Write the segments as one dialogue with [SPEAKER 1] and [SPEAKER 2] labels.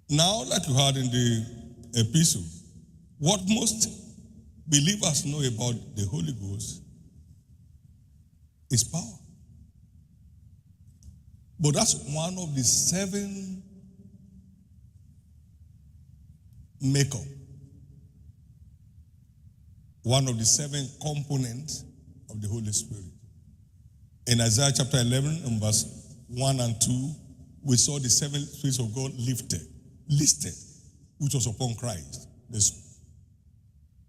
[SPEAKER 1] Now, like you heard in the epistle, what most believers know about the Holy Ghost is power. But that's one of the 7 makeup. One of the 7 components of the Holy Spirit. In Isaiah chapter 11 and verse 1 and 2, we saw the 7 spirits of God listed, which was upon Christ. The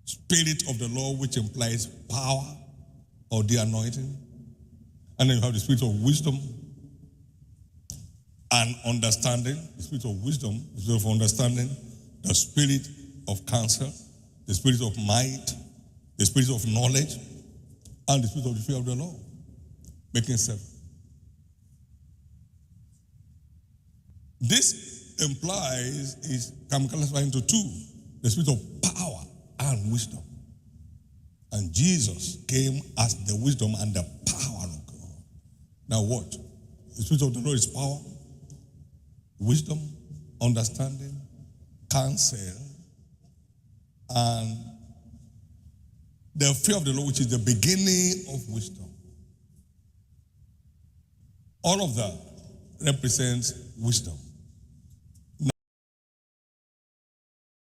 [SPEAKER 1] Spirit of the Lord, which implies power or the anointing. And then you have the Spirit of wisdom and understanding, the Spirit of wisdom, the Spirit of understanding, the Spirit of counsel, the Spirit of might, the Spirit of knowledge, and the Spirit of the fear of the Lord, making 7. This implies, can be classified into 2, the Spirit of power and wisdom. And Jesus came as the wisdom and the power of God. Now what? The Spirit of the Lord is power, wisdom, understanding, counsel, and the fear of the Lord, which is the beginning of wisdom. All of that represents wisdom.